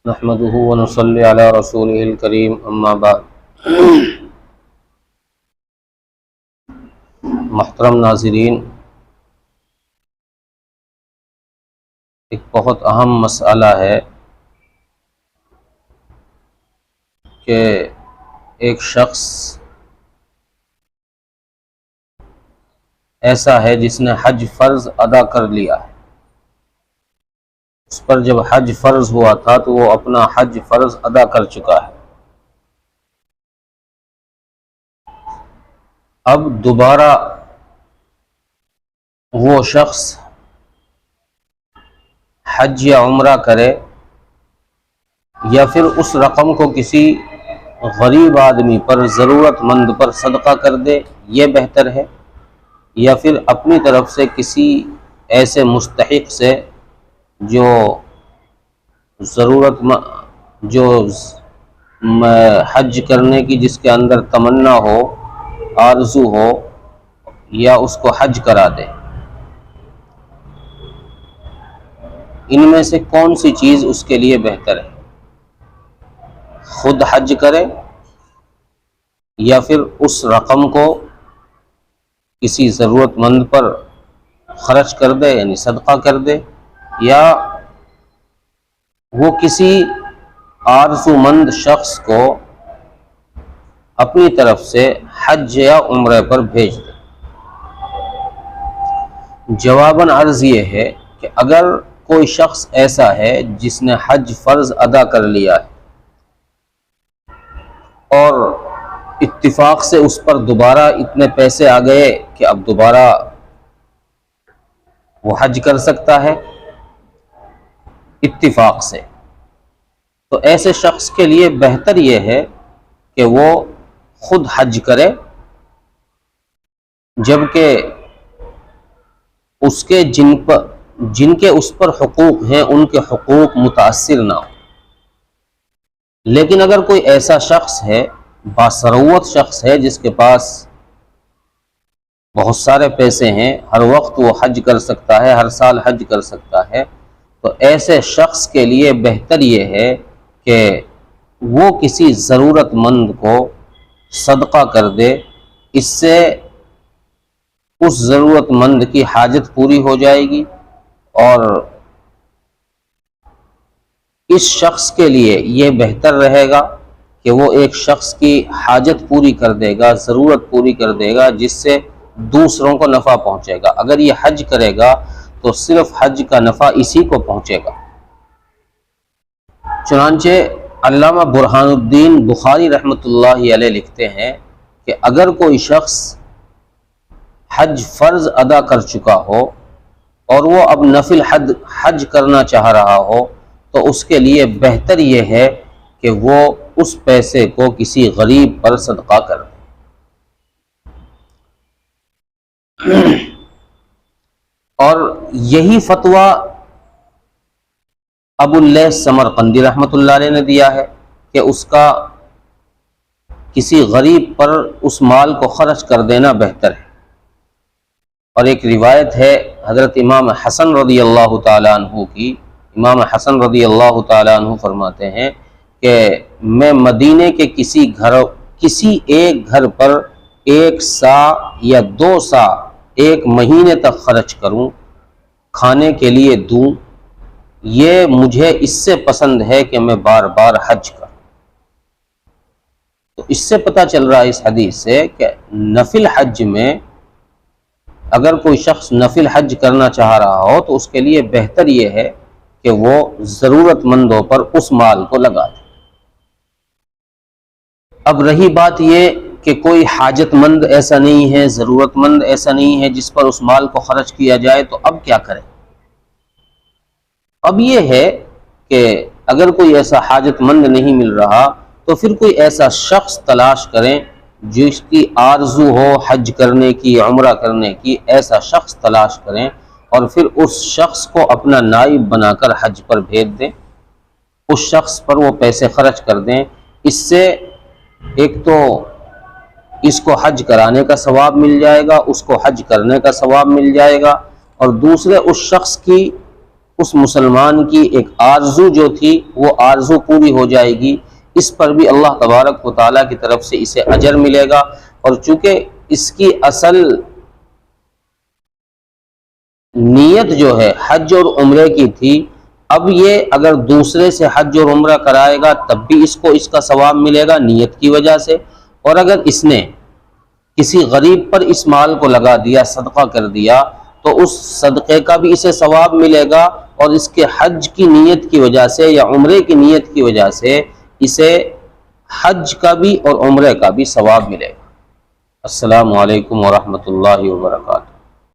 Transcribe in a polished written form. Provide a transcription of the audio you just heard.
نحمده ونصلي على رسوله الكريم اما بعد۔ محترم ناظرین، ایک بہت اہم مسئلہ ہے کہ ایک شخص ایسا ہے جس نے حج فرض ادا کر لیا ہے۔ اس پر جب حج فرض ہوا تھا تو وہ اپنا حج فرض ادا کر چکا ہے۔ اب دوبارہ وہ شخص حج یا عمرہ کرے یا پھر اس رقم کو کسی غریب آدمی پر، ضرورت مند پر صدقہ کر دے، یہ بہتر ہے، یا پھر اپنی طرف سے کسی ایسے مستحق سے جو حج کرنے کی جس کے اندر تمنا ہو، آرزو ہو، یا اس کو حج کرا دے۔ ان میں سے کون سی چیز اس کے لیے بہتر ہے؟ خود حج کرے یا پھر اس رقم کو کسی ضرورت مند پر خرچ کر دے، یعنی صدقہ کر دے، یا وہ کسی آرزو مند شخص کو اپنی طرف سے حج یا عمرے پر بھیج دے۔ جواباً عرض یہ ہے کہ اگر کوئی شخص ایسا ہے جس نے حج فرض ادا کر لیا ہے اور اتفاق سے اس پر دوبارہ اتنے پیسے آ گئے کہ اب دوبارہ وہ حج کر سکتا ہے اتفاق سے، تو ایسے شخص کے لیے بہتر یہ ہے کہ وہ خود حج کرے، جبکہ اس کے جن کے اس پر حقوق ہیں ان کے حقوق متاثر نہ ہو۔ لیکن اگر کوئی ایسا شخص ہے، باثروت شخص ہے، جس کے پاس بہت سارے پیسے ہیں، ہر وقت وہ حج کر سکتا ہے، ہر سال حج کر سکتا ہے، تو ایسے شخص کے لیے بہتر یہ ہے کہ وہ کسی ضرورت مند کو صدقہ کر دے۔ اس سے اس ضرورت مند کی حاجت پوری ہو جائے گی، اور اس شخص کے لیے یہ بہتر رہے گا کہ وہ ایک شخص کی حاجت پوری کر دے گا، ضرورت پوری کر دے گا، جس سے دوسروں کو نفع پہنچے گا۔ اگر یہ حج کرے گا تو صرف حج کا نفع اسی کو پہنچے گا۔ چنانچہ علامہ برہان الدین بخاری رحمۃ اللہ علیہ لکھتے ہیں کہ اگر کوئی شخص حج فرض ادا کر چکا ہو اور وہ اب نفل حج کرنا چاہ رہا ہو، تو اس کے لیے بہتر یہ ہے کہ وہ اس پیسے کو کسی غریب پر صدقہ کر دے۔ اور یہی فتویٰ ابو اللیث سمرقندی رحمۃ اللہ علیہ نے دیا ہے کہ اس کا کسی غریب پر اس مال کو خرچ کر دینا بہتر ہے۔ اور ایک روایت ہے حضرت امام حسن رضی اللہ تعالیٰ عنہ کی، امام حسن رضی اللہ تعالیٰ عنہ فرماتے ہیں کہ میں مدینے کے کسی ایک گھر پر 1 سا یا 2 سا ایک مہینے تک خرچ کروں، کھانے کے لیے دوں، یہ مجھے اس سے پسند ہے کہ میں بار بار حج کروں۔ تو اس سے پتہ چل رہا ہے اس حدیث سے کہ نفل حج میں اگر کوئی شخص نفل حج کرنا چاہ رہا ہو تو اس کے لیے بہتر یہ ہے کہ وہ ضرورت مندوں پر اس مال کو لگا دے۔ اب رہی بات یہ کہ کوئی حاجت مند ایسا نہیں ہے، ضرورت مند ایسا نہیں ہے جس پر اس مال کو خرچ کیا جائے، تو اب کیا کریں؟ اب یہ ہے کہ اگر کوئی ایسا حاجت مند نہیں مل رہا تو پھر کوئی ایسا شخص تلاش کریں جس کی آرزو ہو حج کرنے کی، عمرہ کرنے کی، ایسا شخص تلاش کریں اور پھر اس شخص کو اپنا نائب بنا کر حج پر بھیج دیں، اس شخص پر وہ پیسے خرچ کر دیں۔ اس سے ایک تو اس کو حج کرانے کا ثواب مل جائے گا، اس کو حج کرنے کا ثواب مل جائے گا، اور دوسرے اس شخص کی اس مسلمان کی ایک آرزو جو تھی وہ آرزو پوری ہو جائے گی، اس پر بھی اللہ تبارک و تعالیٰ کی طرف سے اسے اجر ملے گا۔ اور چونکہ اس کی اصل نیت جو ہے حج اور عمرے کی تھی، اب یہ اگر دوسرے سے حج اور عمرہ کرائے گا تب بھی اس کو اس کا ثواب ملے گا نیت کی وجہ سے، اور اگر اس نے کسی غریب پر اس مال کو لگا دیا، صدقہ کر دیا، تو اس صدقے کا بھی اسے ثواب ملے گا، اور اس کے حج کی نیت کی وجہ سے یا عمرے کی نیت کی وجہ سے اسے حج کا بھی اور عمرے کا بھی ثواب ملے گا۔ السلام علیکم ورحمۃ اللہ وبرکاتہ۔